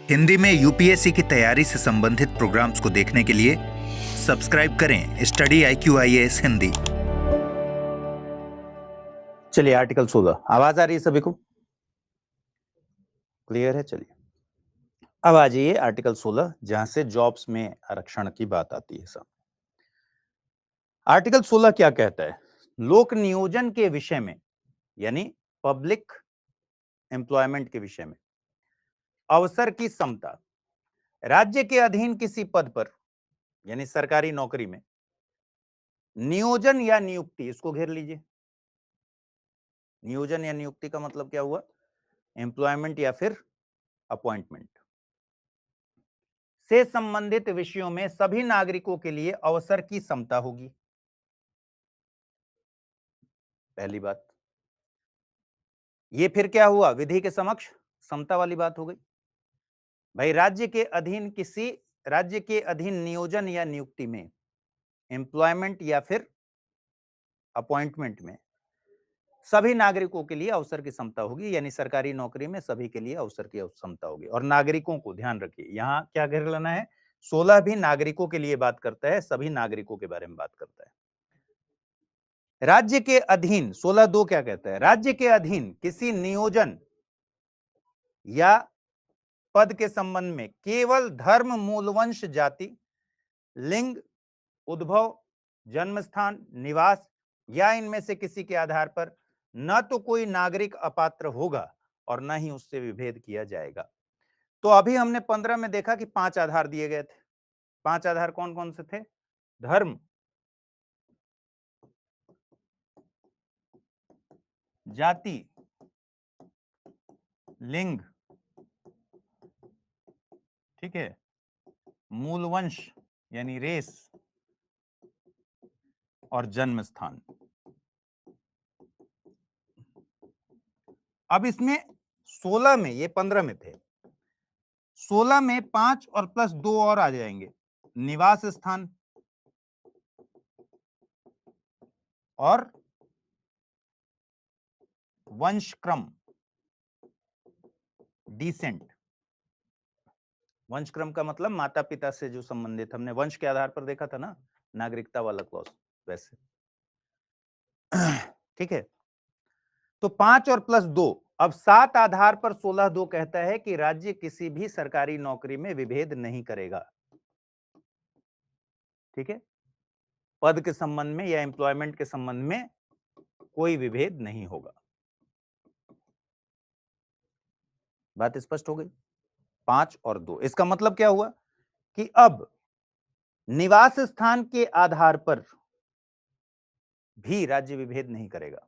हिंदी में यूपीएससी की तैयारी से संबंधित प्रोग्राम्स को देखने के लिए सब्सक्राइब करें स्टडी IQIAS हिंदी। चलिए आर्टिकल 16, आवाज आ रही है सभी को? क्लियर है? चलिए अब आ जाइए आर्टिकल 16, जहां से जॉब्स में आरक्षण की बात आती है। सब आर्टिकल 16 क्या कहता है? लोक नियोजन के विषय में, यानी पब्लिक एम्प्लॉयमेंट के विषय में अवसर की समता, राज्य के अधीन किसी पद पर यानी सरकारी नौकरी में नियोजन या नियुक्ति, इसको घेर लीजिए। नियोजन या नियुक्ति का मतलब क्या हुआ? एम्प्लॉयमेंट या फिर अपॉइंटमेंट से संबंधित विषयों में सभी नागरिकों के लिए अवसर की समता होगी। पहली बात ये फिर क्या हुआ? विधि के समक्ष समता वाली बात हो गई। भाई राज्य के अधीन नियोजन या नियुक्ति में, एम्प्लॉयमेंट या फिर अपॉइंटमेंट में सभी नागरिकों के लिए अवसर की समता होगी, यानी सरकारी नौकरी में सभी के लिए अवसर की समता होगी। और नागरिकों को ध्यान रखिए, यहां क्या घेर लेना है? 16 भी नागरिकों के लिए बात करता है, सभी नागरिकों के बारे में बात करता है। राज्य के अधीन 16(2) क्या कहता है? राज्य के अधीन किसी नियोजन या पद के संबंध में केवल धर्म, मूलवंश, जाति, लिंग, उद्भव, जन्मस्थान, निवास या इनमें से किसी के आधार पर न तो कोई नागरिक अपात्र होगा और न ही उससे विभेद किया जाएगा। तो अभी हमने 15 में देखा कि 5 आधार दिए गए थे। 5 आधार कौन कौन से थे? धर्म, जाति, लिंग, ठीक है, मूलवंश यानी रेस और जन्म स्थान। अब इसमें 16 में, ये 15 में थे, 16 में 5 और प्लस 2 और आ जाएंगे, निवास स्थान और वंशक्रम, डिसेंट। वंशक्रम का मतलब माता पिता से जो संबंधित, हमने वंश के आधार पर देखा था ना, नागरिकता वाला क्लॉज, वैसे। ठीक है, तो 5 और प्लस 2, अब 7 आधार पर 16(2) कहता है कि राज्य किसी भी सरकारी नौकरी में विभेद नहीं करेगा। ठीक है, पद के संबंध में या एम्प्लॉयमेंट के संबंध में कोई विभेद नहीं होगा। बात स्पष्ट हो गई? 5 और 2, इसका मतलब क्या हुआ कि अब निवास स्थान के आधार पर भी राज्य विभेद नहीं करेगा,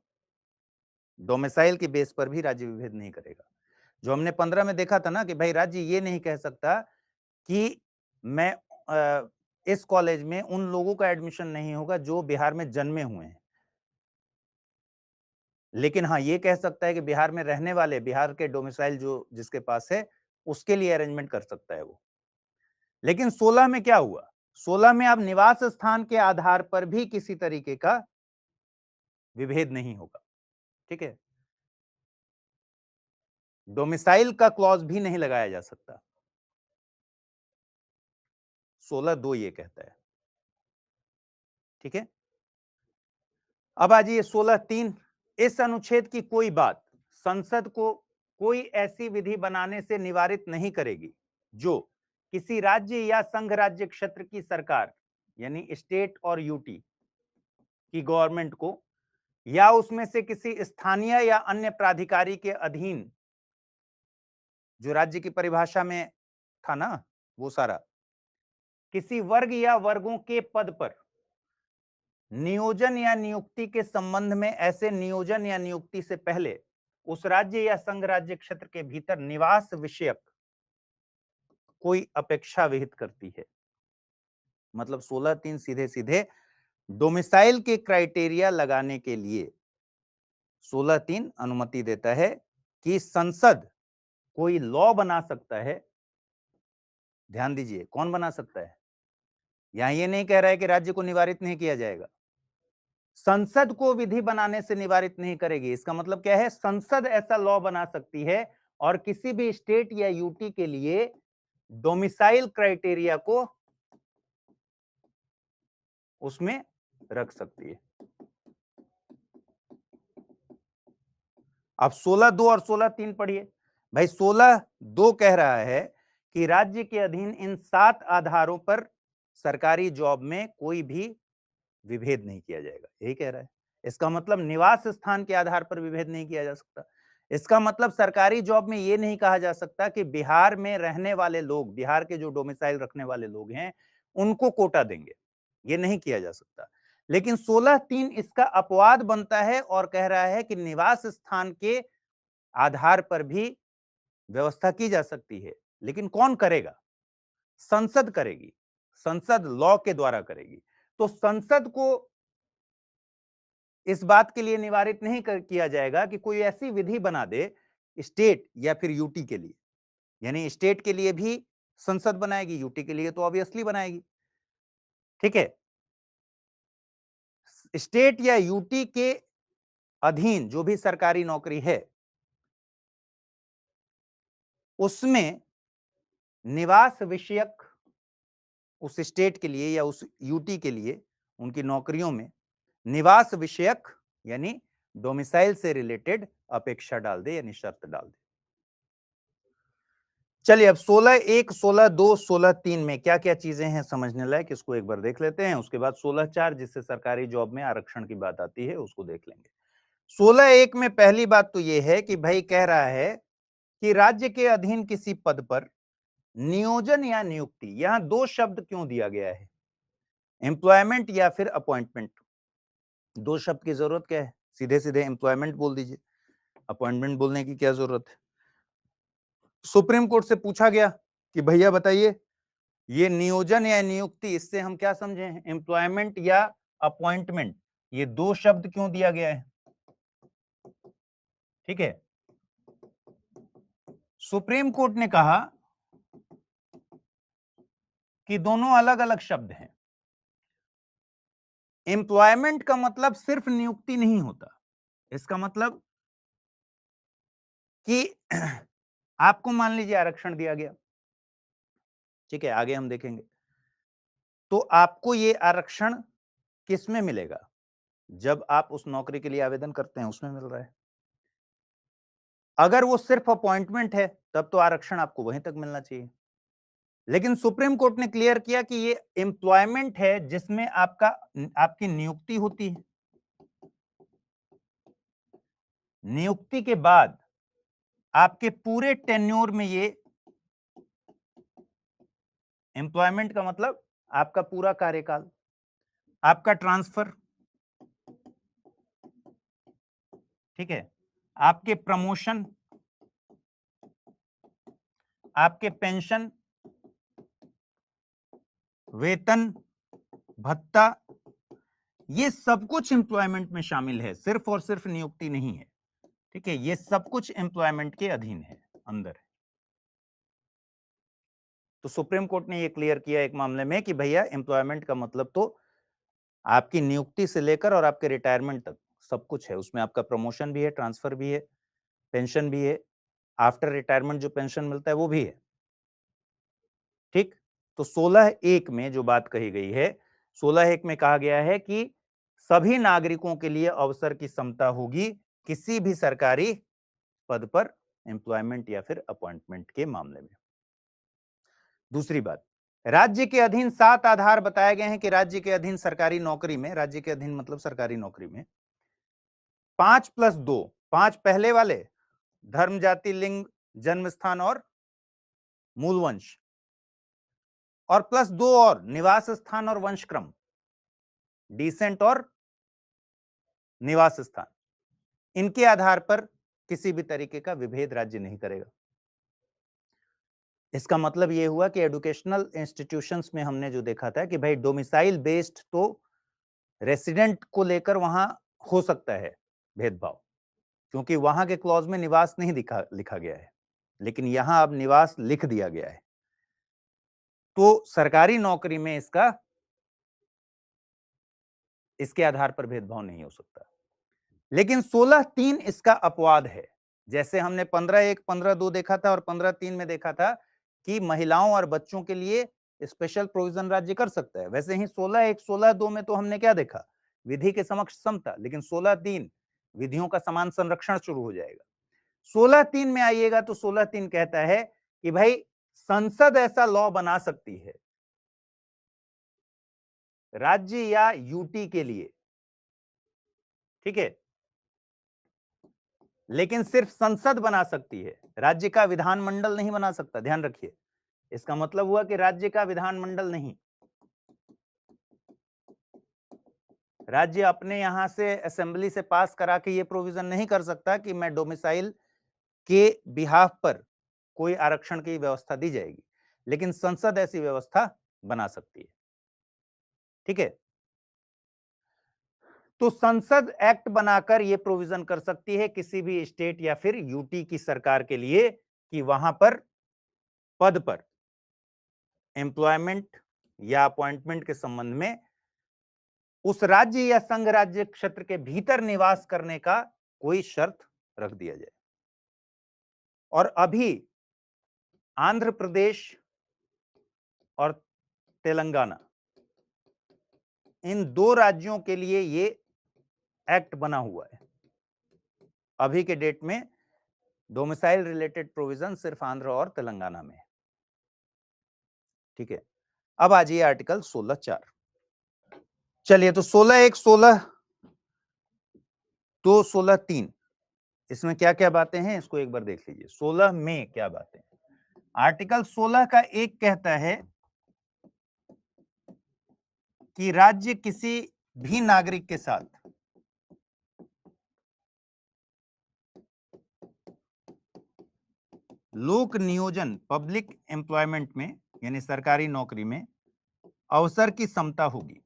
डोमिसाइल के बेस पर भी राज्य विभेद नहीं करेगा। जो हमने 15 में देखा था ना कि भाई राज्य ये नहीं कह सकता कि मैं इस कॉलेज में उन लोगों का एडमिशन नहीं होगा जो बिहार में जन्मे हुए हैं, लेकिन हाँ ये कह सकता है कि बिहार में रहने वाले, बिहार के डोमिसाइल जो जिसके पास है उसके लिए अरेंजमेंट कर सकता है वो। लेकिन 16 में क्या हुआ? 16 में अब निवास स्थान के आधार पर भी किसी तरीके का विभेद नहीं होगा। ठीक है, डोमिसाइल का क्लॉज भी नहीं लगाया जा सकता। 16(2) ये कहता है। ठीक है, अब आ जाइए 16(3), इस अनुच्छेद की कोई बात संसद को कोई ऐसी विधि बनाने से निवारित नहीं करेगी जो किसी राज्य या संघ राज्य क्षेत्र की सरकार यानी स्टेट और यूटी की गवर्नमेंट को या उसमें से किसी स्थानीय या अन्य प्राधिकारी के अधीन, जो राज्य की परिभाषा में था ना वो सारा, किसी वर्ग या वर्गों के पद पर नियोजन या नियुक्ति के संबंध में ऐसे नियोजन या नियुक्ति से पहले उस राज्य या संघ राज्य क्षेत्र के भीतर निवास विषयक कोई अपेक्षा विहित करती है। मतलब 16(3) सीधे सीधे डोमिसाइल के क्राइटेरिया लगाने के लिए 16(3) अनुमति देता है कि संसद कोई लॉ बना सकता है। ध्यान दीजिए, कौन बना सकता है? यहां ये नहीं कह रहा है कि राज्य को निवारित नहीं किया जाएगा, संसद को विधि बनाने से निवारित नहीं करेगी। इसका मतलब क्या है? संसद ऐसा लॉ बना सकती है और किसी भी स्टेट या यूटी के लिए डोमिसाइल क्राइटेरिया को उसमें रख सकती है। अब 16(2) और 16(3) पढ़िए भाई। 16(2) कह रहा है कि राज्य के अधीन इन 7 आधारों पर सरकारी जॉब में कोई भी विभेद नहीं किया जाएगा, यही कह रहा है। इसका मतलब निवास स्थान के आधार पर विभेद नहीं किया जा सकता। इसका मतलब सरकारी जॉब में यह नहीं कहा जा सकता कि बिहार में रहने वाले लोग, बिहार के जो डोमिसाइल रखने वाले लोग हैं, उनको कोटा देंगे, ये नहीं किया जा सकता। लेकिन 16(3) इसका अपवाद बनता है और कह रहा है कि निवास स्थान के आधार पर भी व्यवस्था की जा सकती है। लेकिन कौन करेगा? संसद करेगी, संसद लॉ के द्वारा करेगी। तो संसद को इस बात के लिए निवारित नहीं किया जाएगा कि कोई ऐसी विधि बना दे स्टेट या फिर यूटी के लिए। यानी स्टेट के लिए भी संसद बनाएगी, यूटी के लिए तो ऑब्वियसली बनाएगी। ठीक है, स्टेट या यूटी के अधीन जो भी सरकारी नौकरी है उसमें निवास विषयक, उस स्टेट के लिए या उस यूटी के लिए उनकी नौकरियों में निवास विषयक यानी डोमिसाइल से रिलेटेड अपेक्षा डाल दे यानी शर्त डाल दे। चलिए अब 16(1), 16(2), 16(3) में क्या क्या चीजें हैं समझने लायक, इसको एक बार देख लेते हैं। उसके बाद 16(4) जिससे सरकारी जॉब में आरक्षण की बात आती है उसको देख लेंगे। 16(1) में पहली बात तो यह है कि भाई कह रहा है कि राज्य के अधीन किसी पद पर नियोजन या नियुक्ति, यहां 2 शब्द क्यों दिया गया है? एम्प्लॉयमेंट या फिर अपॉइंटमेंट। 2 शब्द की जरूरत क्या है? सीधे सीधे एम्प्लॉयमेंट बोल दीजिए, अपॉइंटमेंट बोलने की क्या जरूरत है? सुप्रीम कोर्ट से पूछा गया कि भैया बताइए ये नियोजन या नियुक्ति, इससे हम क्या समझे हैं, एम्प्लॉयमेंट या अपॉइंटमेंट, ये 2 शब्द क्यों दिया गया है? ठीक है, सुप्रीम कोर्ट ने कहा कि दोनों अलग अलग शब्द हैं। एम्प्लॉयमेंट का मतलब सिर्फ नियुक्ति नहीं होता, इसका मतलब कि आपको मान लीजिए आरक्षण दिया गया, ठीक है, आगे हम देखेंगे, तो आपको ये आरक्षण किस में मिलेगा? जब आप उस नौकरी के लिए आवेदन करते हैं उसमें मिल रहा है। अगर वो सिर्फ अपॉइंटमेंट है तब तो आरक्षण आपको वहीं तक मिलना चाहिए। लेकिन सुप्रीम कोर्ट ने क्लियर किया कि ये एम्प्लॉयमेंट है जिसमें आपकी नियुक्ति होती है। नियुक्ति के बाद आपके पूरे टेन्योर में ये एम्प्लॉयमेंट का मतलब आपका पूरा कार्यकाल, आपका ट्रांसफर, ठीक है, आपके प्रमोशन, आपके पेंशन, वेतन, भत्ता, ये सब कुछ एम्प्लॉयमेंट में शामिल है, सिर्फ और सिर्फ नियुक्ति नहीं है। ठीक है, ये सब कुछ एम्प्लॉयमेंट के अधीन है, अंदर है। तो सुप्रीम कोर्ट ने ये क्लियर किया एक मामले में कि भैया एम्प्लॉयमेंट का मतलब तो आपकी नियुक्ति से लेकर और आपके रिटायरमेंट तक सब कुछ है। उसमें आपका प्रमोशन भी है, ट्रांसफर भी है, पेंशन भी है, आफ्टर रिटायरमेंट जो पेंशन मिलता है वो भी है। ठीक, तो 16(1) में जो बात कही गई है, 16(1) में कहा गया है कि सभी नागरिकों के लिए अवसर की समता होगी किसी भी सरकारी पद पर एम्प्लॉयमेंट या फिर अपॉइंटमेंट के मामले में। दूसरी बात, राज्य के अधीन 7 आधार बताए गए हैं कि राज्य के अधीन सरकारी नौकरी में, राज्य के अधीन मतलब सरकारी नौकरी में 5+2, 5 पहले वाले धर्म, जाति, लिंग, जन्म स्थान और मूल वंश, और +2 और निवास स्थान और वंशक्रम, डिसेंट और निवास स्थान, इनके आधार पर किसी भी तरीके का विभेद राज्य नहीं करेगा। इसका मतलब यह हुआ कि एजुकेशनल इंस्टीट्यूशंस में हमने जो देखा था कि भाई डोमिसाइल बेस्ड तो रेसिडेंट को लेकर वहां हो सकता है भेदभाव, क्योंकि वहां के क्लॉज में निवास नहीं लिखा गया है, लेकिन यहां अब निवास लिख दिया गया है। तो सरकारी नौकरी में इसके आधार पर भेदभाव नहीं हो सकता। लेकिन 16(3) इसका अपवाद है। जैसे हमने 15(1), 15(2) देखा था और 15(3) में देखा था कि महिलाओं और बच्चों के लिए स्पेशल प्रोविजन राज्य कर सकता है। वैसे ही 16(1), 16(2) में तो हमने क्या देखा, विधि के समक्ष समता, लेकिन 16(3) विधियों का समान संरक्षण शुरू हो जाएगा। 16(3) में आइएगा तो 16(3) कहता है कि भाई संसद ऐसा लॉ बना सकती है राज्य या यूटी के लिए, ठीक है, लेकिन सिर्फ संसद बना सकती है, राज्य का विधानमंडल नहीं बना सकता। ध्यान रखिए, इसका मतलब हुआ कि राज्य का विधानमंडल नहीं, राज्य अपने यहां से असेंबली से पास करा के ये प्रोविजन नहीं कर सकता कि मैं डोमिसाइल के बिहाफ पर कोई आरक्षण की व्यवस्था दी जाएगी, लेकिन संसद ऐसी व्यवस्था बना सकती है, ठीक है। तो संसद एक्ट बनाकर यह प्रोविजन कर सकती है किसी भी स्टेट या फिर यूटी की सरकार के लिए कि वहां पर पद पर एम्प्लॉयमेंट या अपॉइंटमेंट के संबंध में उस राज्य या संघ राज्य क्षेत्र के भीतर निवास करने का कोई शर्त रख दिया जाए। और अभी आंध्र प्रदेश और तेलंगाना, इन दो राज्यों के लिए ये एक्ट बना हुआ है। अभी के डेट में डोमिसाइल रिलेटेड प्रोविजन सिर्फ आंध्र और तेलंगाना में है, ठीक है। अब आ जाइए आर्टिकल 16(4). चलिए, तो 16(1), 16(2), 16(3), इसमें क्या क्या बातें हैं इसको एक बार देख लीजिए। 16 में क्या बातें हैं? आर्टिकल 16 का 1 कहता है कि राज्य किसी भी नागरिक के साथ लोक नियोजन, पब्लिक एम्प्लॉयमेंट में यानी सरकारी नौकरी में अवसर की समता होगी।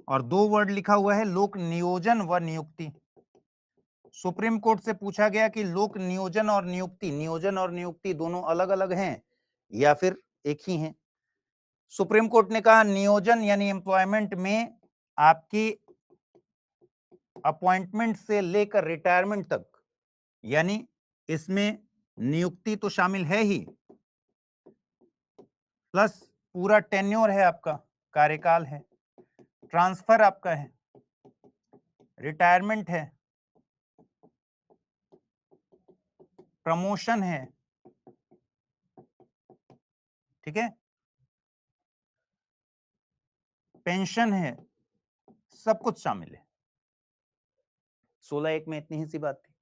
और 2 वर्ड लिखा हुआ है, लोक नियोजन व नियुक्ति। सुप्रीम कोर्ट से पूछा गया कि लोक नियोजन और नियुक्ति दोनों अलग अलग हैं या फिर एक ही हैं। सुप्रीम कोर्ट ने कहा नियोजन यानी एम्प्लॉयमेंट में आपकी अपॉइंटमेंट से लेकर रिटायरमेंट तक, यानी इसमें नियुक्ति तो शामिल है ही, प्लस पूरा टेन्योर है, आपका कार्यकाल है, ट्रांसफर आपका है, रिटायरमेंट है, प्रमोशन है, ठीक है, पेंशन है, सब कुछ शामिल है। 16(1) में इतनी ही सी बात थी।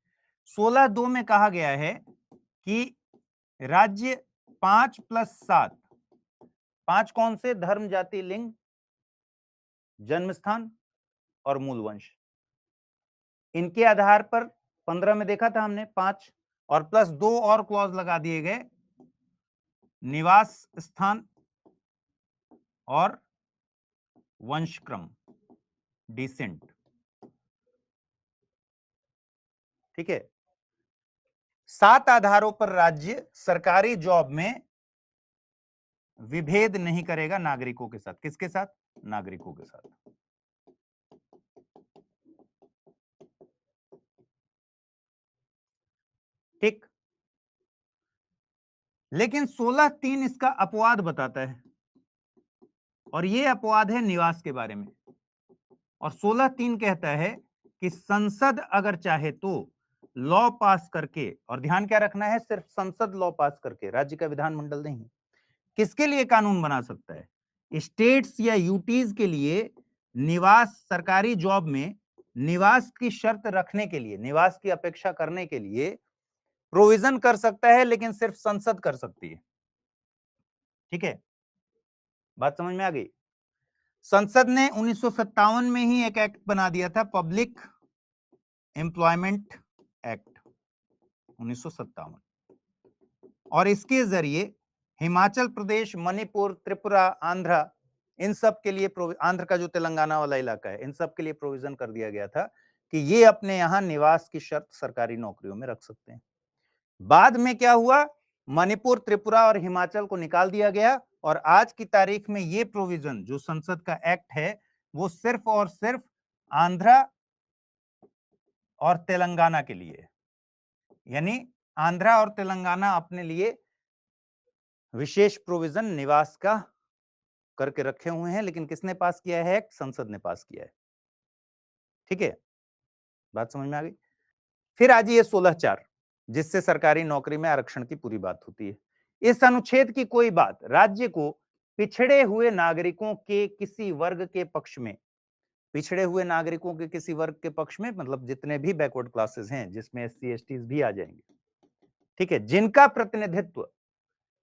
16(2) में कहा गया है कि राज्य 5 + 7, 5 कौन से? धर्म, जाति, लिंग, जन्म स्थान और मूल वंश, इनके आधार पर 15 में देखा था हमने 5, और प्लस 2 और क्लॉज लगा दिए गए, निवास स्थान और वंशक्रम, डिसेंट, ठीक है। 7 आधारों पर राज्य सरकारी जॉब में विभेद नहीं करेगा नागरिकों के साथ। किसके साथ? नागरिकों के साथ, ठीक। लेकिन 16(3) इसका अपवाद बताता है, और यह अपवाद है निवास के बारे में। और 16(3) कहता है कि संसद अगर चाहे तो लॉ पास करके, और ध्यान क्या रखना है, सिर्फ संसद लॉ पास करके, राज्य का विधानमंडल नहीं, किसके लिए कानून बना सकता है? स्टेट्स या यूटीज के लिए निवास, सरकारी जॉब में निवास की शर्त रखने के लिए, निवास की अपेक्षा करने के लिए प्रोविजन कर सकता है, लेकिन सिर्फ संसद कर सकती है, ठीक है। बात समझ में आ गई? संसद ने 1957 में ही एक एक्ट बना दिया था, पब्लिक एम्प्लॉयमेंट एक्ट 1957, और इसके जरिए हिमाचल प्रदेश, मणिपुर, त्रिपुरा, आंध्र, इन सब के लिए, आंध्र का जो तेलंगाना वाला इलाका है, इन सब के लिए प्रोविजन कर दिया गया था कि ये अपने यहां निवास की शर्त सरकारी नौकरियों में रख सकते हैं। बाद में क्या हुआ, मणिपुर, त्रिपुरा और हिमाचल को निकाल दिया गया, और आज की तारीख में ये प्रोविजन जो संसद का एक्ट है वो सिर्फ और सिर्फ आंध्र और तेलंगाना के लिए, यानी आंध्रा और तेलंगाना अपने लिए विशेष प्रोविजन निवास का करके रखे हुए हैं, लेकिन किसने पास किया है? संसद ने पास किया है। ठीक है, बात समझ में आ गई? फिर आ जाइए 16(4), जिससे सरकारी नौकरी में आरक्षण की पूरी बात होती है। इस अनुच्छेद की कोई बात राज्य को पिछड़े हुए नागरिकों के किसी वर्ग के पक्ष में, पिछड़े हुए नागरिकों के किसी वर्ग के पक्ष में मतलब जितने भी बैकवर्ड क्लासेस हैं, जिसमें एससी एसटी भी आ जाएंगे, ठीक है, जिनका प्रतिनिधित्व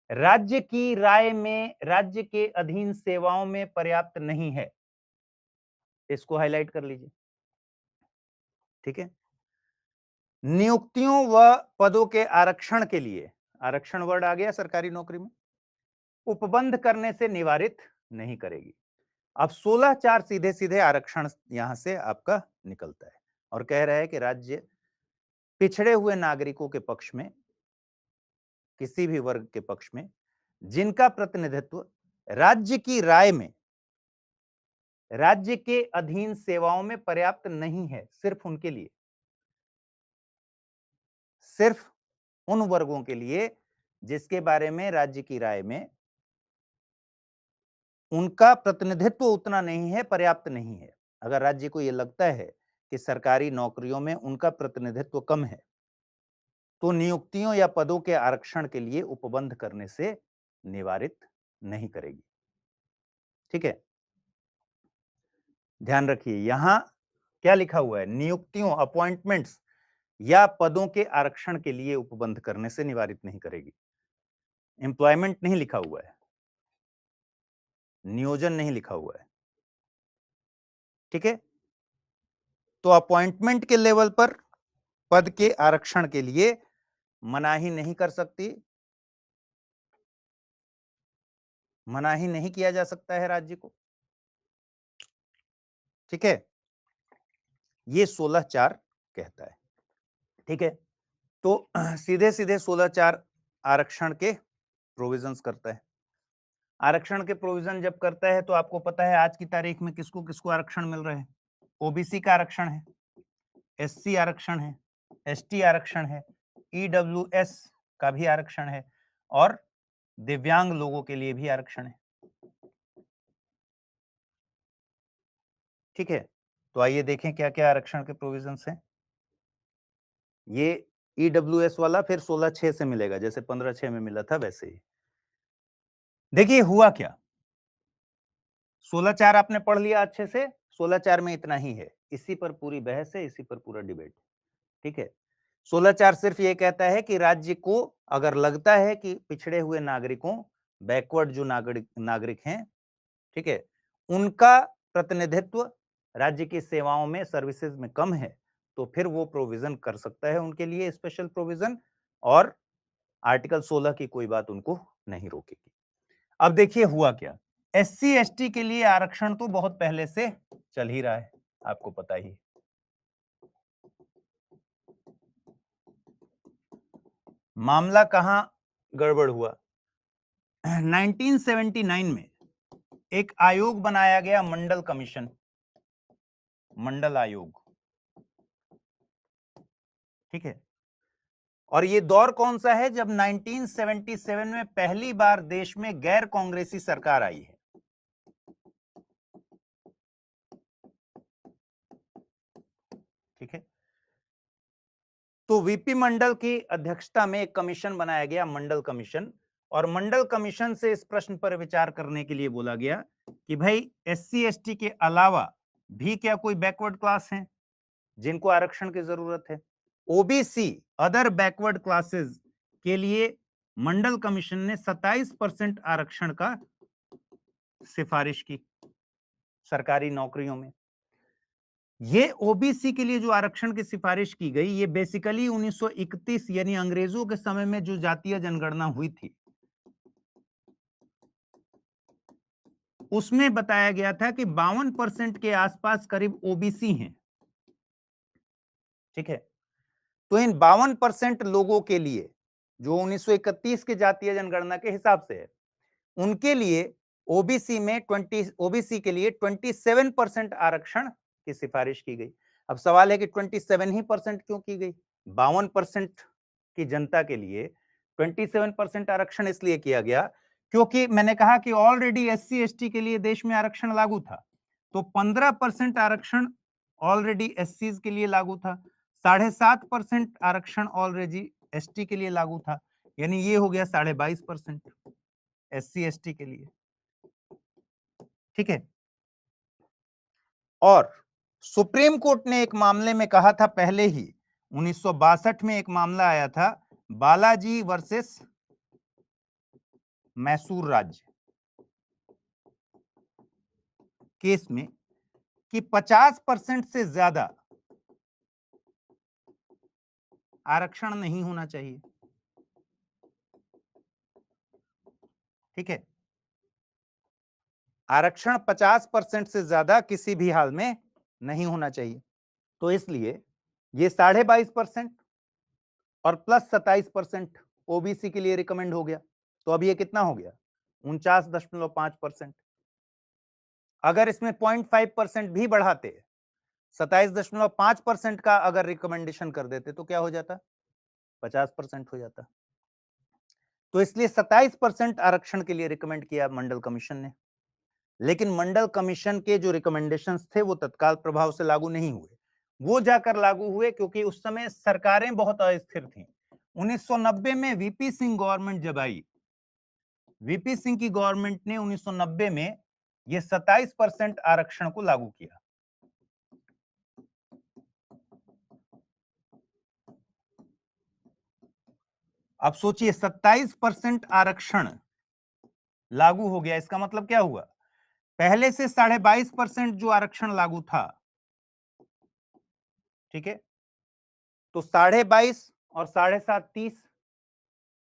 राज्य की राय में राज्य के अधीन सेवाओं में पर्याप्त नहीं है, इसको हाईलाइट कर लीजिए। ठीक है, नियुक्तियों व पदों के आरक्षण के लिए, आरक्षण वर्ड आ गया सरकारी नौकरी में, उपबंध करने से निवारित नहीं करेगी। अब 16(4) सीधे सीधे आरक्षण यहां से आपका निकलता है और कह रहा है कि राज्य पिछड़े हुए नागरिकों के पक्ष में, किसी भी वर्ग के पक्ष में, जिनका प्रतिनिधित्व राज्य की राय में राज्य के अधीन सेवाओं में पर्याप्त नहीं है, सिर्फ उनके लिए, सिर्फ उन वर्गों के लिए जिसके बारे में राज्य की राय में उनका प्रतिनिधित्व उतना नहीं है, पर्याप्त नहीं है। अगर राज्य को यह लगता है कि सरकारी नौकरियों में उनका प्रतिनिधित्व कम है, तो नियुक्तियों या पदों के आरक्षण के लिए उपबंध करने से निवारित नहीं करेगी। ठीक है, ध्यान रखिए यहां क्या लिखा हुआ है? नियुक्तियों, अपॉइंटमेंट्स या पदों के आरक्षण के लिए उपबंध करने से निवारित नहीं करेगी। एम्प्लॉयमेंट नहीं लिखा हुआ है, नियोजन नहीं लिखा हुआ है। ठीक है, तो अपॉइंटमेंट के लेवल पर पद के आरक्षण के लिए मनाही नहीं कर सकती, मनाही नहीं किया जा सकता है राज्य को। ठीक है, ये 16(4) कहता है। ठीक है, तो सीधे सीधे 16(4) आरक्षण के प्रोविजंस करता है। आरक्षण के प्रोविजन जब करता है तो आपको पता है आज की तारीख में किसको किसको आरक्षण मिल रहे हैं? ओबीसी का आरक्षण है, एससी आरक्षण है, एसटी आरक्षण है, ईडब्ल्यूएस का भी आरक्षण है और दिव्यांग लोगों के लिए भी आरक्षण है। ठीक है, तो आइए देखें क्या क्या आरक्षण के प्रोविजंस हैं। ये ईडब्ल्यूएस वाला फिर 16(6) से मिलेगा, जैसे 15(6) में मिला था वैसे ही। देखिए हुआ क्या, 16(4) आपने पढ़ लिया अच्छे से, 16(4) में इतना ही है, इसी पर पूरी बहस है, इसी पर पूरा डिबेट। ठीक है, 16(4) सिर्फ ये कहता है कि राज्य को अगर लगता है कि पिछड़े हुए नागरिकों, बैकवर्ड जो नागरिक हैं, ठीक है, उनका प्रतिनिधित्व राज्य की सेवाओं में, सर्विसेज में कम है, तो फिर वो प्रोविजन कर सकता है उनके लिए स्पेशल प्रोविजन, और आर्टिकल 16 की कोई बात उनको नहीं रोकेगी। अब देखिए हुआ क्या, एससी एसटी के लिए आरक्षण तो बहुत पहले से चल ही रहा है, आपको पता ही। मामला कहां गड़बड़ हुआ? 1979 में एक आयोग बनाया गया, मंडल कमीशन, मंडल आयोग। ठीक है, और ये दौर कौन सा है? जब 1977 में पहली बार देश में गैर कांग्रेसी सरकार आई है। ठीक है, तो वीपी मंडल की अध्यक्षता में एक कमीशन बनाया गया, मंडल कमीशन, और मंडल कमीशन से इस प्रश्न पर विचार करने के लिए बोला गया कि भाई एससी एसटी के अलावा भी क्या कोई बैकवर्ड क्लास हैं जिनको आरक्षण की जरूरत है? ओबीसी, अदर बैकवर्ड क्लासेस के लिए मंडल कमीशन ने 27% आरक्षण का सिफारिश की सरकारी नौकरियों में। ये ओबीसी के लिए जो आरक्षण की सिफारिश की गई, ये बेसिकली 1931 यानी अंग्रेजों के समय में जो जातीय जनगणना हुई थी, उसमें बताया गया था कि 52% के आसपास करीब ओबीसी हैं। ठीक है, तो इन 52% लोगों के लिए, जो 1931 के जातीय जनगणना के हिसाब से है, उनके लिए ओबीसी के लिए 27% आरक्षण की सिफारिश की गई। अब सवाल है कि 27% ही क्यों की गई? 52% की जनता के लिए 27% आरक्षण इसलिए किया गया क्योंकि मैंने कहा कि ऑलरेडी एससी एसटी के लिए देश में आरक्षण लागू था, तो 15% आरक्षण ऑलरेडी एससी के लिए लागू था, 7.5% आरक्षण ऑलरेडी एसटी के लिए लागू था, यानी ये हो गया 22.5% एससी एसटी के लिए। ठीक है, और सुप्रीम कोर्ट ने एक मामले में कहा था पहले ही 1962 में एक मामला आया था बालाजी वर्सेस मैसूर राज्य केस में कि 50% से ज्यादा आरक्षण नहीं होना चाहिए। ठीक है, आरक्षण 50% से ज्यादा किसी भी हाल में नहीं होना चाहिए, तो इसलिए ये 22.5% और प्लस 27% ओबीसी के लिए रिकमेंड हो गया, तो अब ये कितना हो गया 49.5%। अगर इसमें 0.5% भी बढ़ाते, 27.5% का अगर रिकमेंडेशन कर देते तो क्या हो जाता, 50% हो जाता। तो इसलिए 27% आरक्षण के लिए रिकमेंड किया मंडल कमीशन ने, लेकिन मंडल कमीशन के जो रिकमेंडेशंस थे वो तत्काल प्रभाव से लागू नहीं हुए, वो जाकर लागू हुए क्योंकि उस समय सरकारें बहुत अस्थिर थीं। 1990 में वीपी सिंह गवर्नमेंट जब आई, वीपी सिंह की गवर्नमेंट ने 1990 में ये 27% आरक्षण को लागू किया। अब सोचिए 27% आरक्षण लागू हो गया, इसका मतलब क्या हुआ, पहले से 22.5% जो आरक्षण लागू था, ठीक है, तो 22.5 और 7.5 30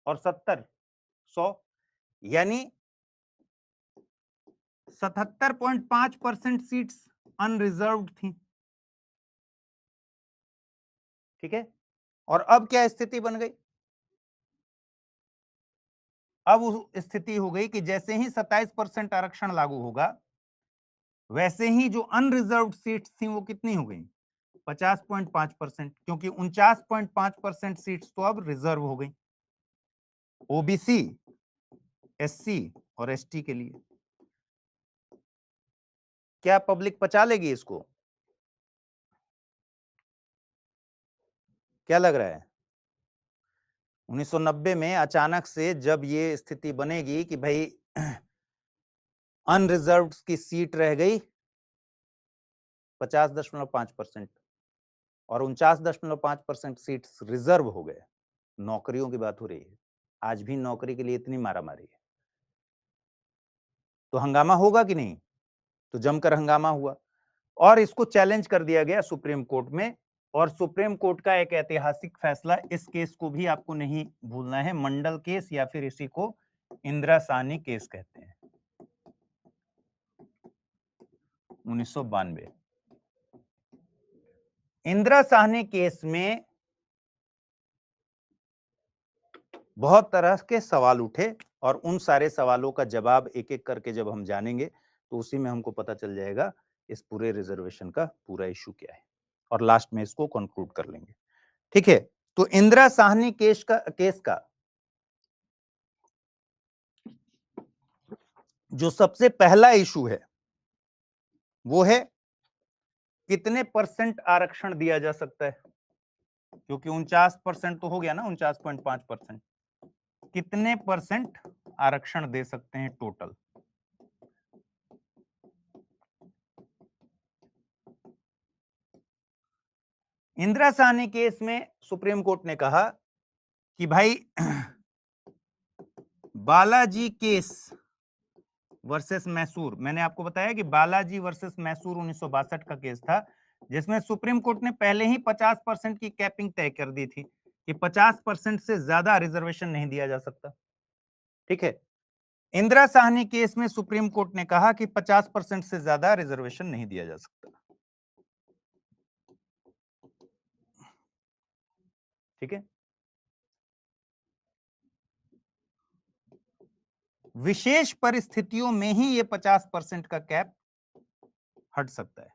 और 70 100, यानी 77.5% सीट्स अनरिजर्व्ड थी। ठीक है, और अब क्या स्थिति बन गई, अब उस स्थिति हो गई कि जैसे ही 27% आरक्षण लागू होगा वैसे ही जो अनरिजर्व्ड सीट्स थी वो कितनी हो गई 50.5%, क्योंकि 49.5% सीट्स तो अब रिजर्व हो गई ओबीसी, एससी और एसटी के लिए। क्या पब्लिक पचा लेगी इसको, क्या लग रहा है? 1990 में अचानक से जब ये स्थिति बनेगी कि भाई अनरिजर्व्ड की सीट रह गई 50.5% और 49.5% सीट्स रिजर्व हो गए, नौकरियों की बात हो रही है, आज भी नौकरी के लिए इतनी मारामारी है, तो हंगामा होगा कि नहीं, तो जमकर हंगामा हुआ और इसको चैलेंज कर दिया गया सुप्रीम कोर्ट में, और सुप्रीम कोर्ट का एक ऐतिहासिक फैसला, इस केस को भी आपको नहीं भूलना है, मंडल केस या फिर इसी को इंदिरा साहनी केस कहते हैं, 1992। इंदिरा साहनी केस में बहुत तरह के सवाल उठे और उन सारे सवालों का जवाब एक एक करके जब हम जानेंगे तो उसी में हमको पता चल जाएगा इस पूरे रिजर्वेशन का पूरा इशू क्या है, और लास्ट में इसको कंक्लूड कर लेंगे। ठीक है, तो इंदिरा साहनी केस का जो सबसे पहला इशू है वो है कितने परसेंट आरक्षण दिया जा सकता है, क्योंकि 49% तो हो गया ना, 49.5%, कितने परसेंट आरक्षण दे सकते हैं टोटल। इंदिरा साहनी केस में सुप्रीम कोर्ट ने कहा कि भाई बालाजी केस वर्सेस मैसूर, मैंने आपको बताया कि बालाजी वर्सेस मैसूर 1962 का केस था, जिसमें सुप्रीम कोर्ट ने पहले ही 50% की कैपिंग तय कर दी थी कि 50% से ज्यादा रिजर्वेशन नहीं दिया जा सकता। ठीक है, इंदिरा साहनी केस में सुप्रीम कोर्ट ने कहा कि 50% से ज्यादा रिजर्वेशन नहीं दिया जा सकता। ठीक है, विशेष परिस्थितियों में ही ये 50% का कैप हट सकता है,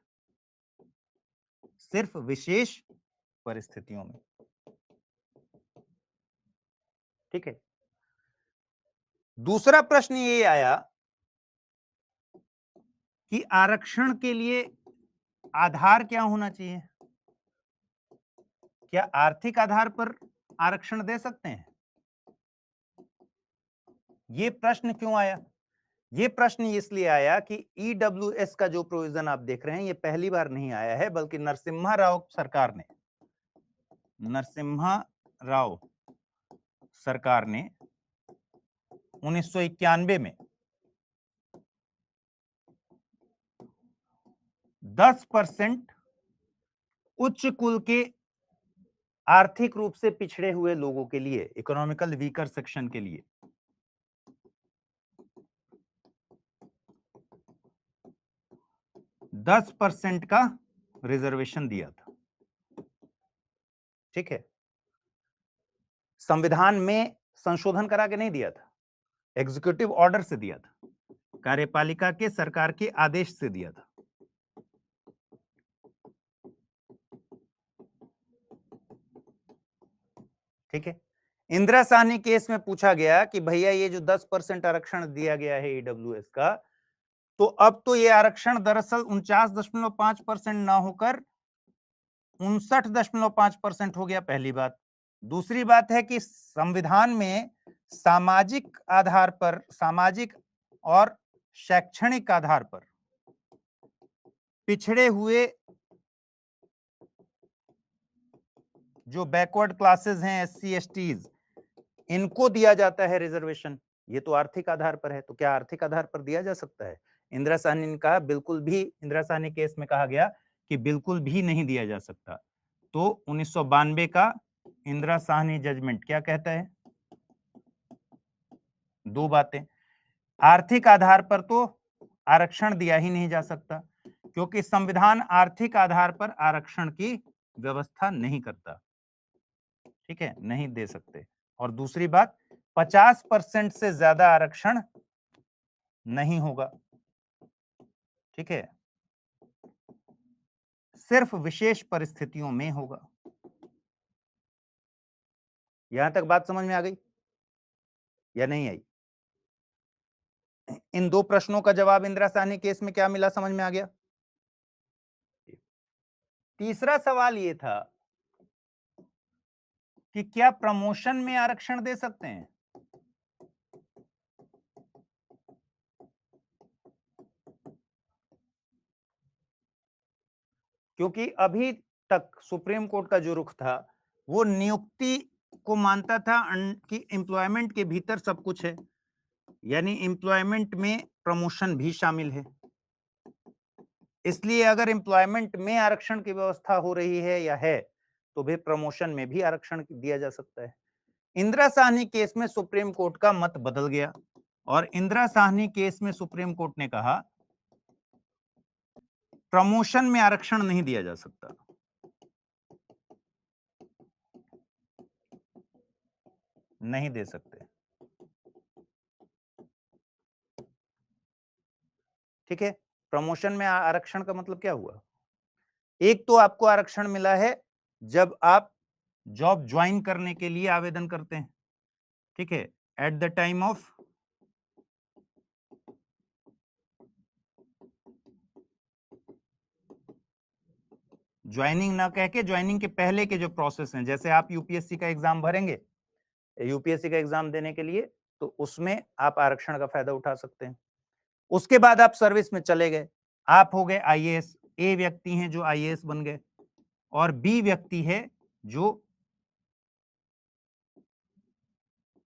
सिर्फ विशेष परिस्थितियों में। ठीक है। दूसरा प्रश्न ये आया कि आरक्षण के लिए आधार क्या होना चाहिए? क्या आर्थिक आधार पर आरक्षण दे सकते हैं? ये प्रश्न क्यों आया? ये प्रश्न इसलिए आया कि ईडब्ल्यूएस का जो प्रोविजन आप देख रहे हैं, ये पहली बार नहीं आया है, बल्कि नरसिम्हा राव सरकार ने 1991 में 10% उच्च कुल के आर्थिक रूप से पिछड़े हुए लोगों के लिए, इकोनॉमिकल वीकर सेक्शन के लिए 10% का रिजर्वेशन दिया था। ठीक है। संविधान में संशोधन करा के नहीं दिया था, एग्जीक्यूटिव ऑर्डर से दिया था, कार्यपालिका के सरकार के आदेश से दिया था। ठीक है। इंदिरा साहनी केस में पूछा गया कि भैया ये जो 10% आरक्षण दिया गया है ईडब्ल्यूएस का, तो अब तो ये आरक्षण दरअसल 49.5% ना होकर 59.5% हो गया। पहली बात। दूसरी बात है कि संविधान में सामाजिक आधार पर, सामाजिक और शैक्षणिक आधार पर पिछड़े हुए जो बैकवर्ड क्लासेस हैं, एससी एसटीज, इनको दिया जाता है रिजर्वेशन। ये तो आर्थिक आधार पर है, तो क्या आर्थिक आधार पर दिया जा सकता है? इंदिरा साहनी ने कहा बिल्कुल भी, इंदिरा साहनी केस में कहा गया कि बिल्कुल भी नहीं दिया जा सकता। तो 1992 का इंदिरा साहनी जजमेंट क्या कहता है? दो बातें। आर्थिक आधार पर तो आरक्षण दिया ही नहीं जा सकता, क्योंकि संविधान आर्थिक आधार पर आरक्षण की व्यवस्था नहीं करता। ठीक है, नहीं दे सकते। और दूसरी बात, 50% से ज्यादा आरक्षण नहीं होगा। ठीक है, सिर्फ विशेष परिस्थितियों में होगा। यहां तक बात समझ में आ गई या नहीं आई? इन दो प्रश्नों का जवाब इंदिरा साहनी केस में क्या मिला, समझ में आ गया? तीसरा सवाल यह था कि क्या प्रमोशन में आरक्षण दे सकते हैं? क्योंकि अभी तक सुप्रीम कोर्ट का जो रुख था वो नियुक्ति को मानता था कि एम्प्लॉयमेंट के भीतर सब कुछ है, यानी एम्प्लॉयमेंट में प्रमोशन भी शामिल है। इसलिए अगर एम्प्लॉयमेंट में आरक्षण की व्यवस्था हो रही है या है, तो भी प्रमोशन में भी आरक्षण दिया जा सकता है। इंदिरा साहनी केस में सुप्रीम कोर्ट का मत बदल गया और इंदिरा साहनी केस में सुप्रीम कोर्ट ने कहा प्रमोशन में आरक्षण नहीं दिया जा सकता। नहीं दे सकते। ठीक है, प्रमोशन में आरक्षण का मतलब क्या हुआ? एक तो आपको आरक्षण मिला है जब आप जॉब ज्वाइन करने के लिए आवेदन करते हैं। ठीक है, at the time of joining, ना कह के ज्वाइनिंग के पहले के जो प्रोसेस हैं, जैसे आप यूपीएससी का एग्जाम भरेंगे, यूपीएससी का एग्जाम देने के लिए, तो उसमें आप आरक्षण का फायदा उठा सकते हैं। उसके बाद आप सर्विस में चले गए, आप हो गए आईएएस। ए व्यक्ति हैं जो आईएएस बन गए और बी व्यक्ति है जो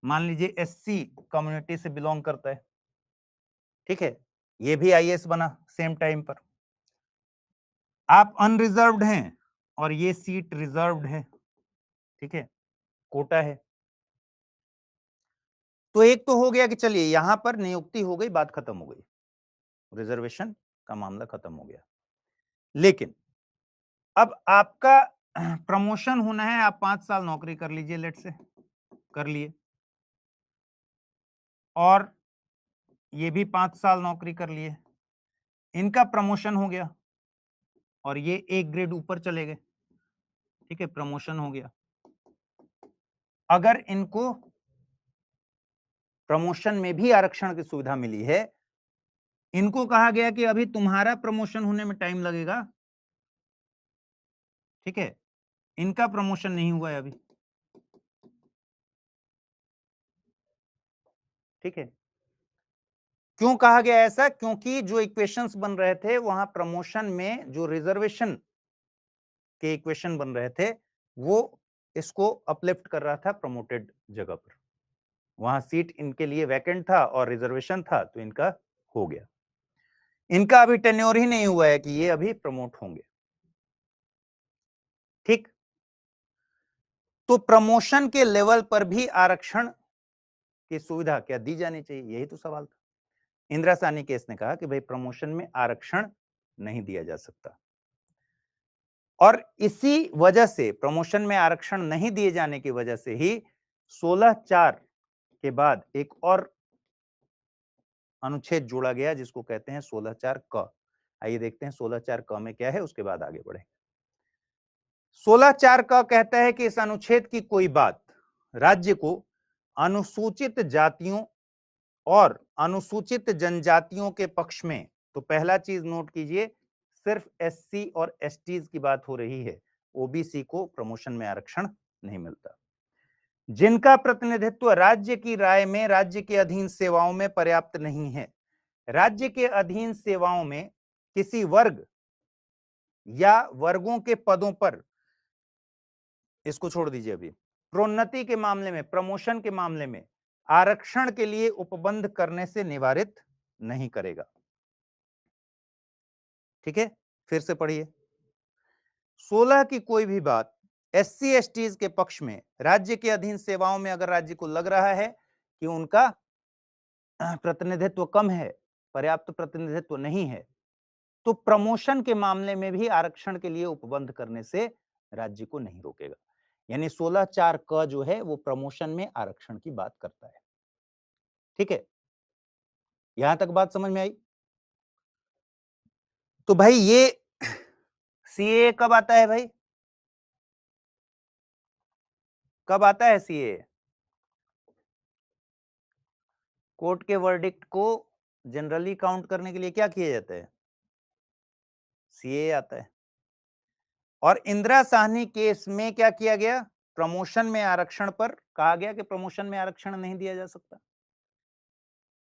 मान लीजिए एससी कम्युनिटी से बिलोंग करता है। ठीक है, ये भी आईएएस बना सेम टाइम पर। आप अनरिजर्व्ड हैं और ये सीट रिजर्व्ड है। ठीक है, कोटा है। तो एक तो हो गया कि चलिए यहां पर नियुक्ति हो गई, बात खत्म हो गई, रिजर्वेशन का मामला खत्म हो गया। लेकिन अब आपका प्रमोशन होना है, आप 5 साल नौकरी कर लीजिए, लेट से कर लिए, और ये भी 5 साल नौकरी कर लिए, इनका प्रमोशन हो गया और ये एक ग्रेड ऊपर चले गए। ठीक है, प्रमोशन हो गया। अगर इनको प्रमोशन में भी आरक्षण की सुविधा मिली है, इनको कहा गया कि अभी तुम्हारा प्रमोशन होने में टाइम लगेगा, ठीक है, इनका प्रमोशन नहीं हुआ है अभी, ठीक है। क्यों कहा गया ऐसा? क्योंकि जो इक्वेशंस बन रहे थे वहां प्रमोशन में जो रिजर्वेशन के इक्वेशन बन रहे थे वो इसको अपलिफ्ट कर रहा था प्रमोटेड जगह पर। वहां सीट इनके लिए वैकेंट था और रिजर्वेशन था, तो इनका हो गया। इनका अभी टेन्योर ही नहीं हुआ है कि ये अभी प्रमोट होंगे, ठीक। तो प्रमोशन के लेवल पर भी आरक्षण की सुविधा क्या दी जानी चाहिए, यही तो सवाल था। इंदिरा साहनी केस ने कहा कि भाई प्रमोशन में आरक्षण नहीं दिया जा सकता, और इसी वजह से प्रमोशन में आरक्षण नहीं दिए जाने की वजह से ही 16(4) के बाद एक और अनुच्छेद जोड़ा गया जिसको कहते हैं 16(4) क। आइए देखते हैं 16(4) क में क्या है, उसके बाद आगे बढ़े। 16(4) क कहता है कि इस अनुच्छेद की कोई बात राज्य को अनुसूचित जातियों और अनुसूचित जनजातियों के पक्ष में, तो पहला चीज नोट कीजिए, सिर्फ एससी और एसटीज की बात हो रही है, ओबीसी को प्रमोशन में आरक्षण नहीं मिलता। जिनका प्रतिनिधित्व राज्य की राय में राज्य के अधीन सेवाओं में पर्याप्त नहीं है, राज्य के अधीन सेवाओं में किसी वर्ग या वर्गों के पदों पर, इसको छोड़ दीजिए, अभी प्रोन्नति के मामले में, प्रमोशन के मामले में आरक्षण के लिए उपबंध करने से निवारित नहीं करेगा, ठीक है। फिर से पढ़िए, 16 की कोई भी बात एससी एसटीज के पक्ष में राज्य के अधीन सेवाओं में अगर राज्य को लग रहा है कि उनका प्रतिनिधित्व कम है, पर्याप्त प्रतिनिधित्व नहीं है, तो प्रमोशन के मामले में भी आरक्षण के लिए उपबंध करने से राज्य को नहीं रोकेगा। यानी 16(4) क जो है वो प्रमोशन में आरक्षण की बात करता है, ठीक है। यहां तक बात समझ में आई? तो भाई ये सीए कब आता है भाई? कब आता है सीए? कोर्ट के वर्डिक्ट को जनरली काउंट करने के लिए क्या किया जाता है? सीए आता है। और इंदिरा साहनी केस में क्या किया गया? प्रमोशन में आरक्षण पर कहा गया कि प्रमोशन में आरक्षण नहीं दिया जा सकता।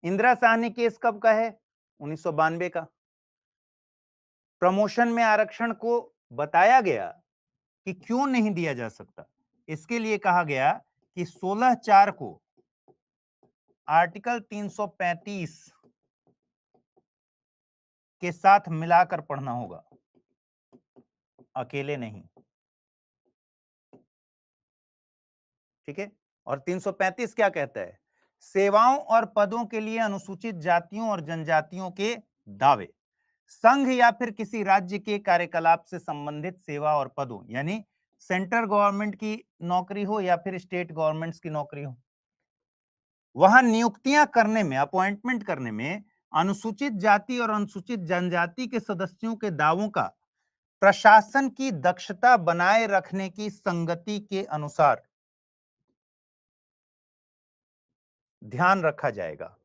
इंदिरा साहनी केस कब का है? 1992 का। प्रमोशन में आरक्षण को बताया गया कि क्यों नहीं दिया जा सकता, इसके लिए कहा गया कि 16(4) को आर्टिकल 335 के साथ मिलाकर पढ़ना होगा, अकेले नहीं, ठीक है। और 335 क्या कहता है? सेवाओं और पदों के लिए अनुसूचित जातियों और जनजातियों के दावे संघ या फिर किसी राज्य के कार्यकलाप से संबंधित सेवा और पदों, यानी सेंट्रल गवर्नमेंट की नौकरी हो या फिर स्टेट गवर्नमेंट्स की नौकरी हो, वहां नियुक्तियां करने में, अपॉइंटमेंट करने में अनुसूचित जाति और अनुसूचित जनजाति के सदस्यों के दावों का प्रशासन की दक्षता बनाए रखने की संगति के अनुसार ध्यान रखा जाएगा।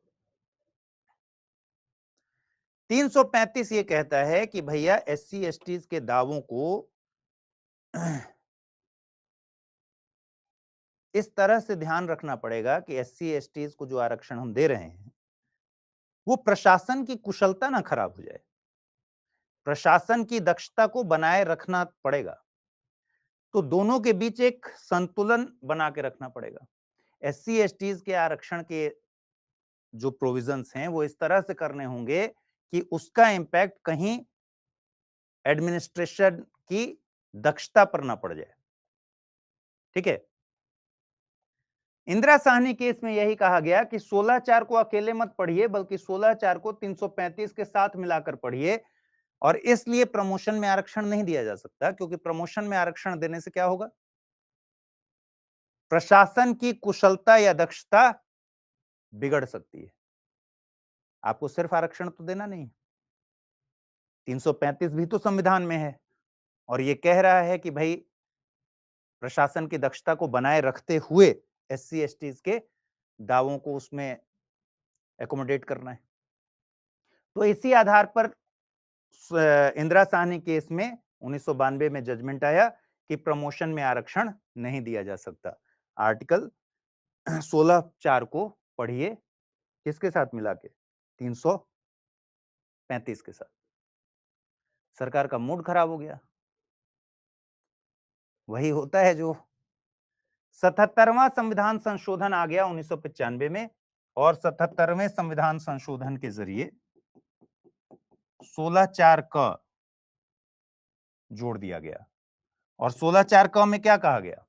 335 ये कहता है कि भैया एससी एसटीज के दावों को इस तरह से ध्यान रखना पड़ेगा कि एससी एसटीज को जो आरक्षण हम दे रहे हैं वो प्रशासन की कुशलता ना खराब हो जाए, प्रशासन की दक्षता को बनाए रखना पड़ेगा। तो दोनों के बीच एक संतुलन बना के रखना पड़ेगा। एससी एसटीज के आरक्षण के जो प्रोविजंस हैं वो इस तरह से करने होंगे कि उसका इंपैक्ट कहीं एडमिनिस्ट्रेशन की दक्षता पर ना पड़ जाए, ठीक है। इंदिरा साहनी केस में यही कहा गया कि 16(4) को अकेले मत पढ़िए, बल्कि 16(4) को 335 के साथ मिलाकर पढ़िए। और इसलिए प्रमोशन में आरक्षण नहीं दिया जा सकता, क्योंकि प्रमोशन में आरक्षण देने से क्या होगा? प्रशासन की कुशलता या दक्षता बिगड़ सकती है। आपको सिर्फ आरक्षण तो देना नहीं, 335 भी तो संविधान में है और ये कह रहा है कि भाई प्रशासन की दक्षता को बनाए रखते हुए एससी एसटीज के दावों को उसमें एकोमोडेट करना है। तो इसी आधार पर इंदिरा साहनी केस में 1992 में जजमेंट आया कि प्रमोशन में आरक्षण नहीं दिया जा सकता। आर्टिकल 16(4) को पढ़िए, किसके साथ मिला के, 335 के साथ। सरकार का मूड खराब हो गया। वही होता है जो 77वां संविधान संशोधन आ गया 1995 में, और 77वें संविधान संशोधन के जरिए 16(4) क जोड़ दिया गया। और 16(4) क में क्या कहा गया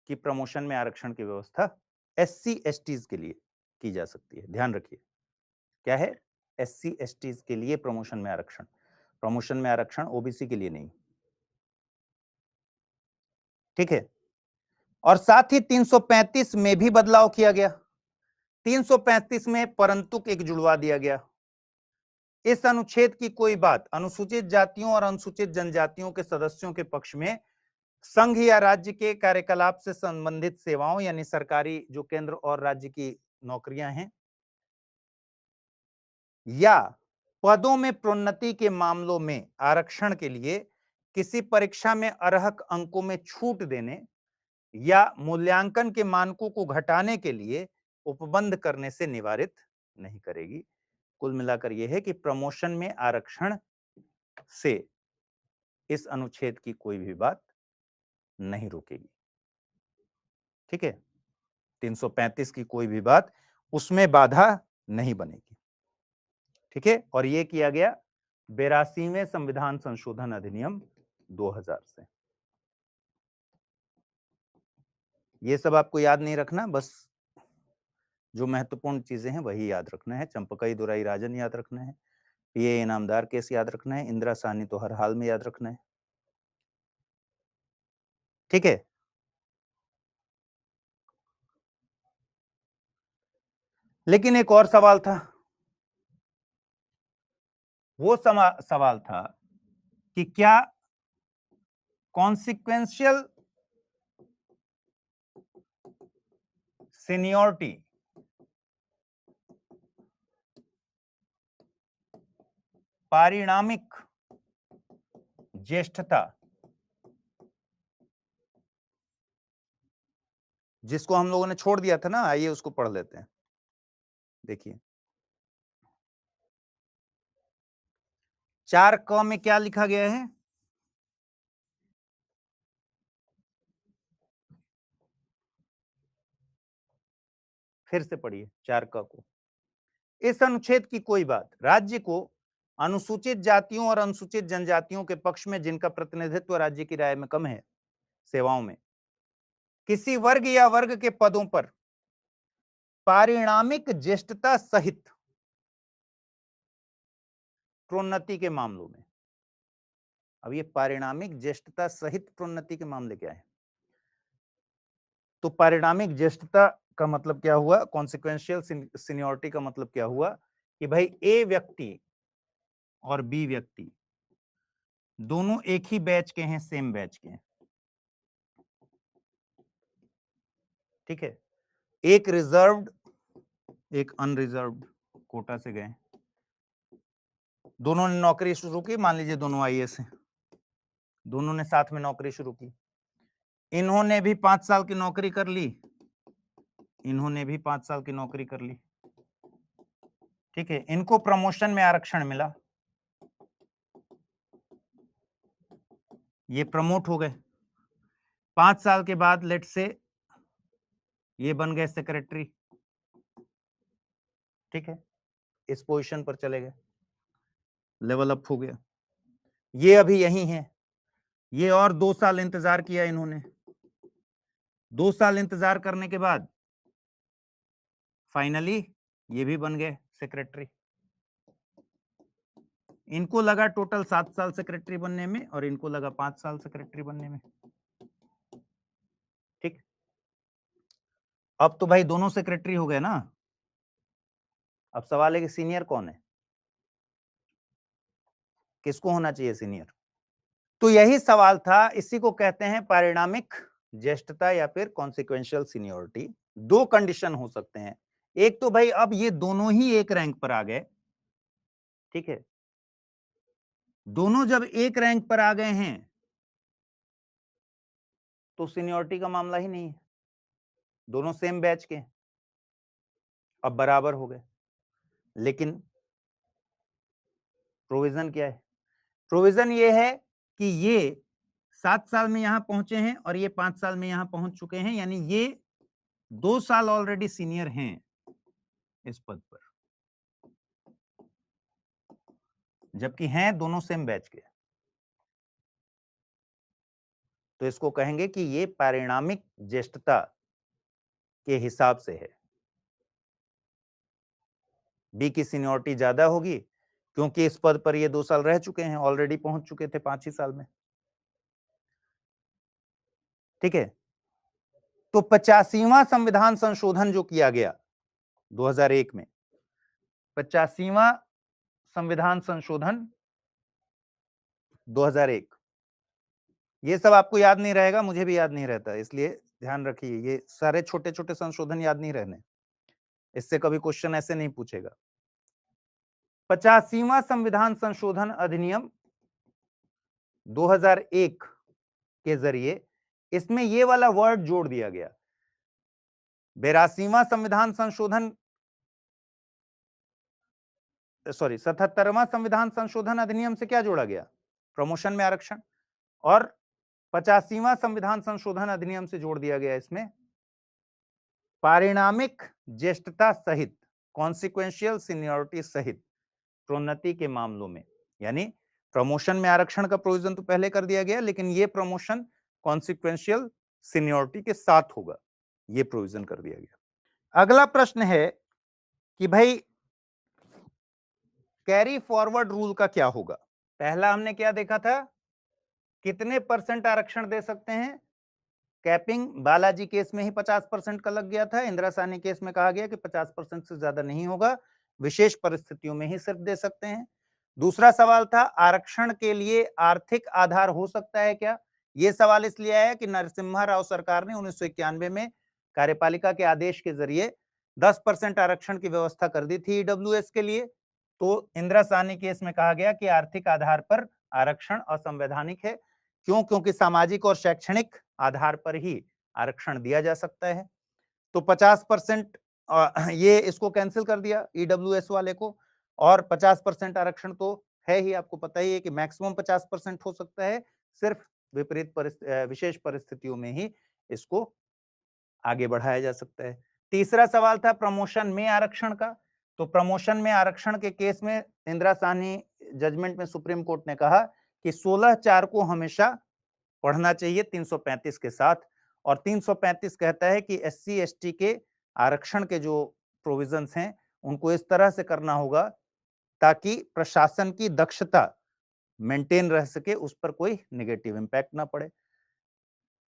कि प्रमोशन में आरक्षण की व्यवस्था SC STs के लिए की जा सकती है। ध्यान रखिए, क्या है, SC STs के लिए प्रमोशन में आरक्षण। प्रमोशन में आरक्षण OBC के लिए नहीं, ठीक है। और साथ ही 335 में भी बदलाव किया गया। 335 में परंतु एक जुड़वा दिया गया। इस अनुच्छेद की कोई बात अनुसूचित जातियों और अनुसूचित जनजातियों के सदस्यों के पक्ष में संघ या राज्य के कार्यकलाप से संबंधित सेवाओं, यानी सरकारी जो केंद्र और राज्य की नौकरियां हैं, या पदों में प्रोन्नति के मामलों में आरक्षण के लिए किसी परीक्षा में अर्हक अंकों में छूट देने या मूल्यांकन के मानकों को घटाने के लिए उपबंध करने से निवारित नहीं करेगी। कुल मिलाकर यह है कि प्रमोशन में आरक्षण से इस अनुच्छेद की कोई भी बात नहीं रोकेगी, ठीक है। 335 की कोई भी बात उसमें बाधा नहीं बनेगी, ठीक है। और यह किया गया 82वें संविधान संशोधन अधिनियम 2000 से। ये सब आपको याद नहीं रखना, बस जो महत्वपूर्ण चीजें हैं वही याद रखना है। चंपकई दुराई राजन याद रखना है, PA इनामदार केस याद रखना है, इंदिरा साहनी तो हर हाल में याद रखना है, ठीक है। लेकिन एक और सवाल था, वो सवाल था कि क्या कॉन्सिक्वेंशियल सीनियरिटी पारिणामिक ज्येष्ठता, जिसको हम लोगों ने छोड़ दिया था ना, आइए उसको पढ़ लेते हैं। देखिए 4(क) में क्या लिखा गया है, फिर से पढ़िए 4(क) को। इस अनुच्छेद की कोई बात राज्य को अनुसूचित जातियों और अनुसूचित जनजातियों के पक्ष में जिनका प्रतिनिधित्व राज्य की राय में कम है सेवाओं में किसी वर्ग या वर्ग के पदों पर पारिणामिक ज्येष्ठता सहित प्रोन्नति के मामलों में। अब ये पारिणामिक ज्येष्ठता सहित प्रोन्नति के मामले क्या है? तो पारिणामिक ज्येष्ठता का मतलब क्या हुआ, कॉन्सिक्वेंशियल सीनियरिटी का मतलब क्या हुआ कि भाई A व्यक्ति और B व्यक्ति दोनों एक ही बैच के हैं, सेम बैच के हैं, ठीक है। एक रिजर्व्ड, एक अनरिजर्व्ड कोटा से गए, दोनों ने नौकरी शुरू की, मान लीजिए दोनों IAS हैं, दोनों ने साथ में नौकरी शुरू की। इन्होंने भी 5 साल की नौकरी कर ली, इन्होंने भी 5 साल की नौकरी कर ली, ठीक है। इनको प्रमोशन में आरक्षण मिला, ये प्रमोट हो गए। 5 साल के बाद लेट से ये बन गए सेक्रेटरी, ठीक है, इस पोजीशन पर चले गए, लेवल अप हो गया। ये अभी यही है, ये और 2 साल इंतजार किया इन्होंने, 2 साल इंतजार करने के बाद फाइनली ये भी बन गए सेक्रेटरी। इनको लगा टोटल 7 साल सेक्रेटरी बनने में और इनको लगा 5 साल सेक्रेटरी बनने में, ठीक। अब तो भाई दोनों सेक्रेटरी हो गए ना। अब सवाल है कि सीनियर कौन है, किसको होना चाहिए सीनियर? तो यही सवाल था, इसी को कहते हैं पारिणामिक ज्येष्ठता या फिर कॉन्सिक्वेंशियल सीनियरिटी। 2 कंडीशन हो सकते हैं, एक तो भाई अब ये दोनों ही एक रैंक पर आ गए, ठीक है, दोनों जब एक रैंक पर आ गए हैं तो सीनियरिटी का मामला ही नहीं है, दोनों सेम बैच के, अब बराबर हो गए। लेकिन प्रोविजन क्या है? प्रोविजन ये है कि ये 7 साल में यहां पहुंचे हैं और ये 5 साल में यहां पहुंच चुके हैं, यानी ये 2 साल ऑलरेडी सीनियर हैं इस पद पर, जबकि हैं दोनों सेम बैच के। तो इसको कहेंगे कि ये पारिणामिक ज्येष्ठता के हिसाब से है। बी की सीनियरिटी ज्यादा होगी क्योंकि इस पद पर ये 2 साल रह चुके हैं, ऑलरेडी पहुंच चुके थे 5 ही साल में, ठीक है। तो 85वां संविधान संशोधन जो किया गया 2001 में, 85वां संविधान संशोधन 2001, ये सब आपको याद नहीं रहेगा, मुझे भी याद नहीं रहता, इसलिए ध्यान रखिए, ये सारे छोटे छोटे संशोधन याद नहीं रहने, इससे कभी क्वेश्चन ऐसे नहीं पूछेगा। 85वां संविधान संशोधन अधिनियम 2001 के जरिए इसमें ये वाला वर्ड जोड़ दिया गया। 82वां संविधान संशोधन, सॉरी 77वां संविधान संशोधन अधिनियम से क्या जोड़ा गया? प्रमोशन में आरक्षण। और 85वां संविधान संशोधन अधिनियम से जोड़ दिया गया इसमें पारिणामिक ज्येष्ठता सहित, कॉन्सिक्वेंशियल सीनियरिटी सहित प्रोन्नति के मामलों में, यानी प्रमोशन में आरक्षण का प्रोविजन तो पहले कर दिया गया, लेकिन ये प्रमोशन कॉन्सिक्वेंशियल सीनियरिटी के साथ होगा, ये प्रोविजन कर दिया गया। अगला प्रश्न है कि भाई कैरी फॉरवर्ड रूल का क्या होगा? पहला हमने क्या देखा था, कितने परसेंट आरक्षण दे सकते हैं? कैपिंग बालाजी केस में ही 50% का लग गया था, इंदिरा साहनी केस में कहा गया कि 50% से ज्यादा नहीं होगा, विशेष परिस्थितियों में ही सिर्फ दे सकते हैं। दूसरा सवाल था आरक्षण के लिए आर्थिक आधार हो सकता है क्या? यह सवाल इसलिए आया कि नरसिम्हा राव सरकार ने 1991 में कार्यपालिका के आदेश के जरिए 10% आरक्षण की व्यवस्था कर दी थी ईडब्ल्यूएस के लिए। तो इंदिरा साहनी केस में कहा गया कि आर्थिक आधार पर आरक्षण असंवैधानिक है। क्यों? क्योंकि सामाजिक और शैक्षणिक आधार पर ही आरक्षण दिया जा सकता है। तो 50% ये इसको कैंसिल कर दिया ईडब्ल्यूएस वाले को, और 50% आरक्षण तो है ही, आपको पता ही है कि मैक्सिमम 50% हो सकता है, सिर्फ विपरीत विशेष परिस्थितियों में ही इसको आगे बढ़ाया जा सकता है। तीसरा सवाल था प्रमोशन में आरक्षण का। तो प्रमोशन में आरक्षण के केस में इंदिरा साहनी जजमेंट में सुप्रीम कोर्ट ने कहा कि 16(4) को हमेशा पढ़ना चाहिए 335 के साथ, और 335 कहता है कि एससी एसटी के आरक्षण के जो प्रोविजंस हैं उनको इस तरह से करना होगा ताकि प्रशासन की दक्षता मेंटेन रह सके, उस पर कोई नेगेटिव इंपैक्ट ना पड़े।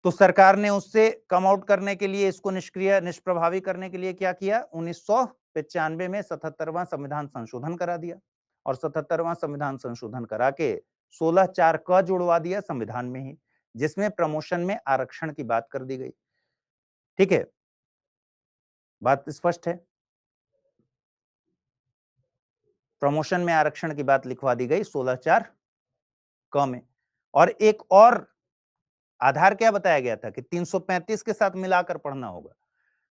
तो सरकार ने उससे कम आउट करने के लिए, इसको निष्प्रभावी करने के लिए क्या किया? 1995 में 77वां संविधान संशोधन करा दिया, और 77वां संविधान संशोधन करा के 16(4) क जुड़वा दिया संविधान में ही, जिसमें प्रमोशन में आरक्षण की बात कर दी गई। ठीक है, बात स्पष्ट है? प्रमोशन में आरक्षण की बात लिखवा दी गई 16(4) क में। और एक और आधार क्या बताया गया था कि 335 के साथ मिलाकर पढ़ना होगा।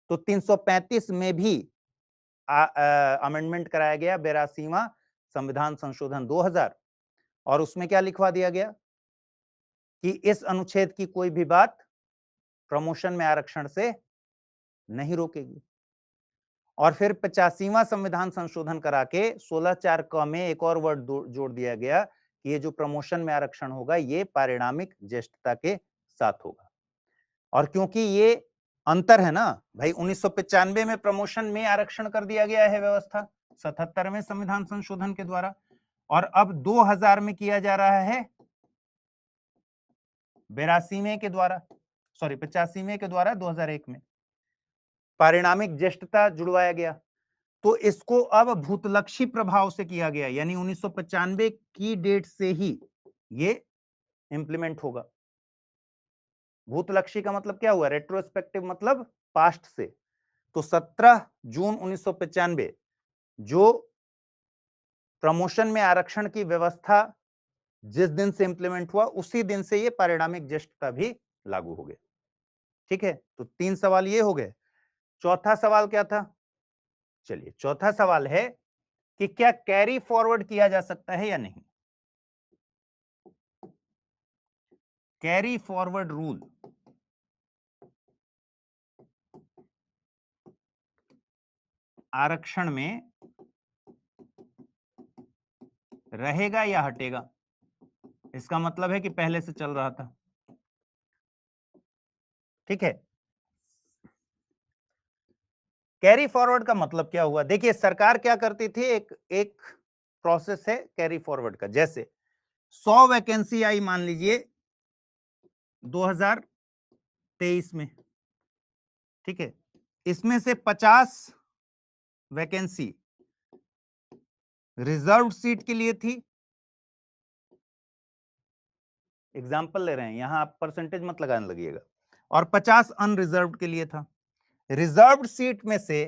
तो 335 में भी अमेंडमेंट कराया गया 82वां संविधान संशोधन 2000, और उसमें क्या लिखवा दिया गया कि इस अनुच्छेद की कोई भी बात प्रमोशन में आरक्षण से नहीं रोकेगी। और फिर 85वां संविधान संशोधन करा के 16(4) क में एक और वर्ड जोड़ दिया गया कि ये जो प्रमोशन में आरक्षण होगा ये पारिणामिक ज्येष्ठता के साथ होगा। और क्योंकि ये अंतर है ना भाई, 1995 में प्रमोशन में आरक्षण कर दिया गया है व्यवस्था 77वें संविधान संशोधन के द्वारा, और अब 2000 में किया जा रहा है 82वें के द्वारा, सॉरी 85वें के द्वारा 2001 में पारिणामिक ज्येष्ठता जुड़वाया गया। तो इसको अब भूतलक्षी प्रभाव से किया गया, यानी 1995 की डेट से ही ये इंप्लीमेंट होगा। भूतलक्षी का मतलब क्या हुआ? रेट्रोस्पेक्टिव मतलब पास्ट से। तो 17 जून 1995 जो प्रमोशन में आरक्षण की व्यवस्था जिस दिन से इंप्लीमेंट हुआ उसी दिन से ये पारिणामिक ज्येष्ठता भी लागू हो गया। ठीक है, तो 3 सवाल ये हो गए। चौथा सवाल क्या था? चलिए, चौथा सवाल है कि क्या कैरी फॉरवर्ड किया जा सकता है या नहीं। कैरी फॉरवर्ड रूल आरक्षण में रहेगा या हटेगा? इसका मतलब है कि पहले से चल रहा था। ठीक है, कैरी फॉरवर्ड का मतलब क्या हुआ? देखिए, सरकार क्या करती थी, एक प्रोसेस है कैरी फॉरवर्ड का। जैसे 100 वैकेंसी आई मान लीजिए 2023 में, ठीक है, इसमें से 50 वैकेंसी रिजर्व सीट के लिए थी। एग्जाम्पल ले रहे हैं, यहां आप परसेंटेज मत लगाने लगिएगा। और 50 अनरिजर्व्ड के लिए था। रिजर्व्ड सीट में से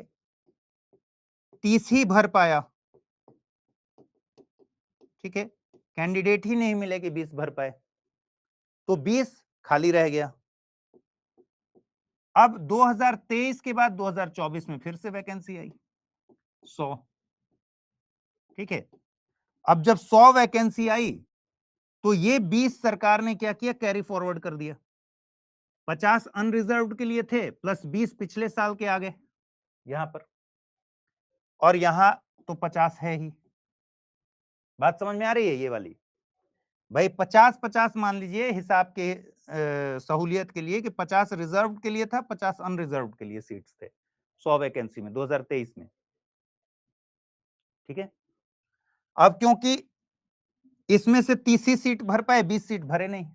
30 ही भर पाया। ठीक है, कैंडिडेट ही नहीं मिले कि 20 भर पाए, तो 20 खाली रह गया। अब 2023 के बाद 2024 में फिर से वैकेंसी आई 100। ठीक है, अब जब 100 वैकेंसी आई तो ये 20 सरकार ने क्या किया, कैरी फॉरवर्ड कर दिया। 50 अनरिजर्व्ड के लिए थे प्लस 20 पिछले साल के आ गए यहां पर, और यहां तो 50 है ही। बात समझ में आ रही है ये वाली? भाई 50-50 मान लीजिए हिसाब के सहूलियत के लिए कि 50 रिजर्व के लिए था, 50 अनरिजर्व के लिए सीट्स थे 100 वैकेंसी में 2023 में। ठीक है, अब क्योंकि इसमें से 30 ही सीट भर पाए, 20 सीट भरे नहीं,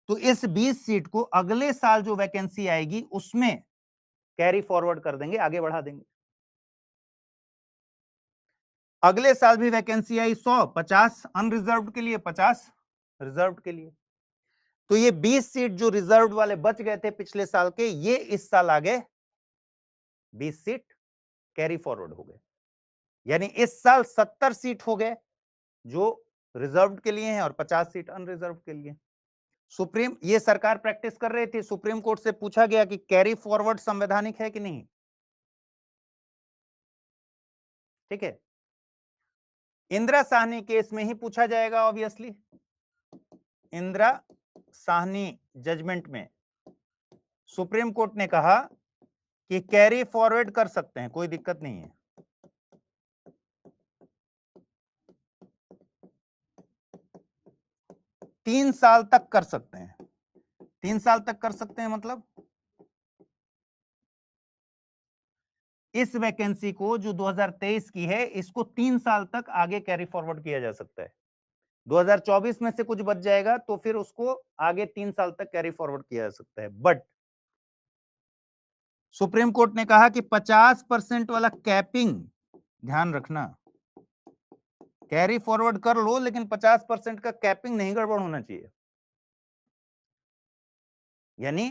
तो इस 20 सीट को अगले साल जो वैकेंसी आएगी उसमें कैरी फॉरवर्ड कर देंगे, आगे बढ़ा देंगे। अगले साल भी वैकेंसी आई 100, 50 अनरिजर्व्ड के लिए, 50 रिजर्व्ड के लिए, तो ये 20 सीट जो रिजर्व्ड वाले बच गए थे पिछले साल के, ये इस साल आ गए 20 सीट कैरी फॉरवर्ड हो गए। यानी इस साल 70 सीट हो गए जो रिजर्व्ड के लिए हैं और 50 सीट अनरिजर्व के लिए। सुप्रीम, ये सरकार प्रैक्टिस कर रही थी, सुप्रीम कोर्ट से पूछा गया कि कैरी फॉरवर्ड संवैधानिक है कि नहीं। ठीक है, इंदिरा साहनी केस में ही पूछा जाएगा ऑब्वियसली। इंदिरा साहनी जजमेंट में सुप्रीम कोर्ट ने कहा कि कैरी फॉरवर्ड कर सकते हैं, कोई दिक्कत नहीं है। तीन साल तक कर सकते हैं। 3 साल तक कर सकते हैं मतलब इस वैकेंसी को जो 2023 की है, इसको 3 साल तक आगे कैरी फॉरवर्ड किया जा सकता है। 2024 में से कुछ बच जाएगा तो फिर उसको आगे 3 साल तक कैरी फॉरवर्ड किया जा सकता है। बट सुप्रीम कोर्ट ने कहा कि 50% वाला कैपिंग ध्यान रखना, कैरी फॉरवर्ड कर लो लेकिन 50% का कैपिंग नहीं गड़बड़ होना चाहिए। यानी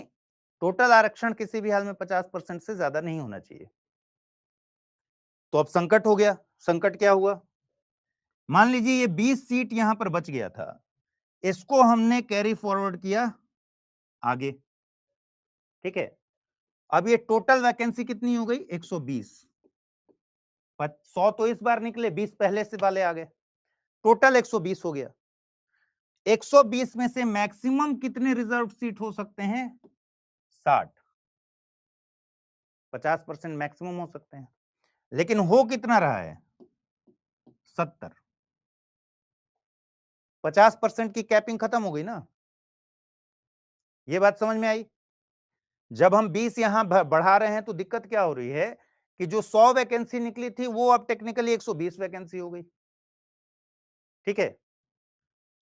टोटल आरक्षण किसी भी हाल में 50% से ज्यादा नहीं होना चाहिए। तो अब संकट हो गया। संकट क्या हुआ? मान लीजिए ये 20 सीट यहां पर बच गया था, इसको हमने कैरी फॉरवर्ड किया आगे। ठीक है, अब ये टोटल वैकेंसी कितनी हो गई? 120। 100 तो इस बार निकले, 20 पहले से वाले आ गए, टोटल 120 हो गया। 120 में से मैक्सिमम कितने रिजर्व सीट हो सकते हैं? 60। 50% मैक्सिमम हो सकते हैं, लेकिन हो कितना रहा है? 70। 50% की कैपिंग खत्म हो गई ना। ये बात समझ में आई? जब हम 20 यहां बढ़ा रहे हैं तो दिक्कत क्या हो रही है कि जो 100 वैकेंसी निकली थी वो अब टेक्निकली 120 वैकेंसी हो गई। ठीक है,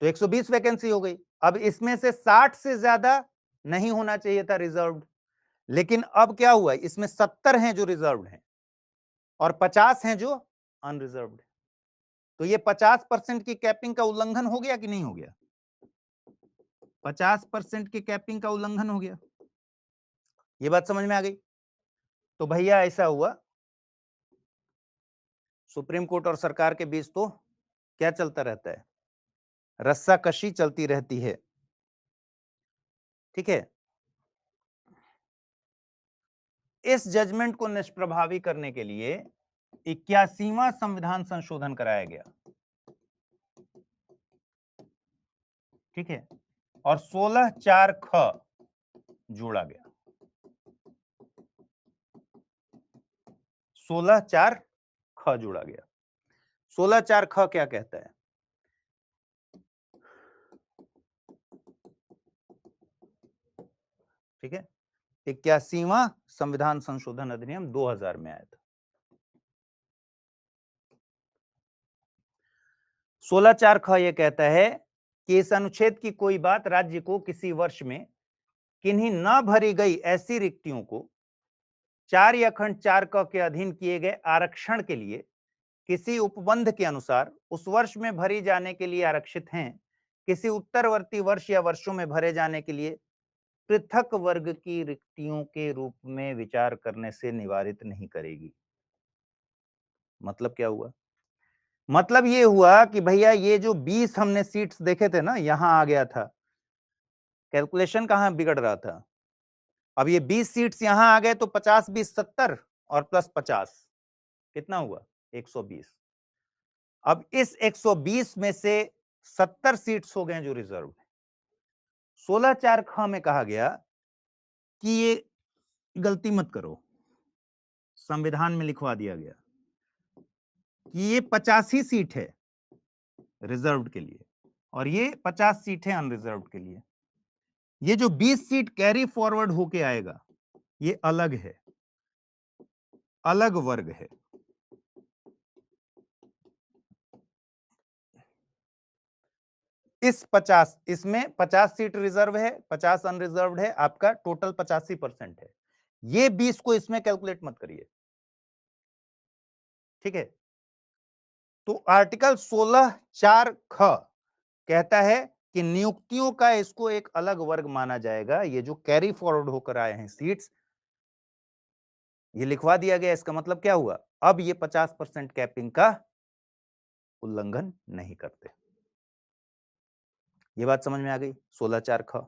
तो 120 वैकेंसी हो गई। अब इसमें से 60 से ज्यादा नहीं होना चाहिए था रिजर्व्ड, लेकिन अब क्या हुआ, इसमें 70 हैं जो रिजर्व्ड हैं और 50 हैं जो अनरिजर्व्ड। तो ये 50% की कैपिंग का उल्लंघन हो गया कि नहीं हो गया? 50% की कैपिंग का उल्लंघन हो गया। ये बात समझ में आ गई? तो भैया ऐसा हुआ, सुप्रीम कोर्ट और सरकार के बीच तो क्या चलता रहता है, रस्साकशी चलती रहती है। ठीक है, इस जजमेंट को निष्प्रभावी करने के लिए 81वां संविधान संशोधन कराया गया। ठीक है, और 16(4)ख जोड़ा गया। 16(4)ख जोड़ा गया। 16(4)ख क्या कहता है? ठीक है, 81वां संविधान संशोधन अधिनियम 2000 में आया था। 16(4)ख यह कहता है कि इस अनुच्छेद की कोई बात राज्य को किसी वर्ष में किन्हीं न भरी गई ऐसी रिक्तियों को 4 या खंड 4क के अधीन किए गए आरक्षण के लिए किसी उपबंध के अनुसार उस वर्ष में भरी जाने के लिए आरक्षित हैं, किसी उत्तरवर्ती वर्ष या वर्षों में भरे जाने के लिए पृथक वर्ग की रिक्तियों के रूप में विचार करने से निवारित नहीं करेगी। मतलब क्या हुआ? मतलब ये हुआ कि भैया ये जो 20 हमने सीट्स देखे थे ना, यहां आ गया था, कैलकुलेशन कहां बिगड़ रहा था। अब ये 20 सीट्स यहां आ गए तो 50 20 70 और प्लस 50 कितना हुआ? 120। अब इस 120 में से 70 सीट्स हो गए जो रिजर्व है। 16(4)ख में कहा गया कि ये गलती मत करो, संविधान में लिखवा दिया गया कि ये 85 सीट है रिजर्व्ड के लिए और ये 50 सीट है अनरिजर्व्ड के लिए। ये जो 20 सीट कैरी फॉरवर्ड होके आएगा ये अलग है, अलग वर्ग है। इस 50 इसमें 50 सीट रिजर्व है, 50 अनरिजर्व्ड है, आपका टोटल 85% है। ये 20 को इसमें कैलकुलेट मत करिए। ठीक है, तो आर्टिकल 16(4)ख कहता है कि नियुक्तियों का इसको एक अलग वर्ग माना जाएगा। ये जो कैरी फॉरवर्ड होकर आए हैं सीट्स, ये लिखवा दिया गया। इसका मतलब क्या हुआ? अब ये 50% कैपिंग का उल्लंघन नहीं करते। ये बात समझ में आ गई 16(4)ख।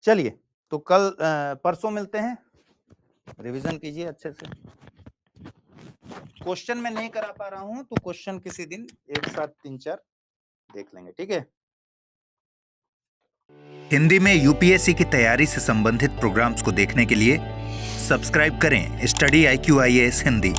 चलिए, तो कल परसों मिलते हैं, रिवीजन कीजिए अच्छे से। क्वेश्चन मैं नहीं करा पा रहा हूं तो क्वेश्चन किसी दिन एक साथ 3-4 देख लेंगे। ठीक है, हिंदी में यूपीएससी की तैयारी से संबंधित प्रोग्राम्स को देखने के लिए सब्सक्राइब करें स्टडी IQ IAS हिंदी।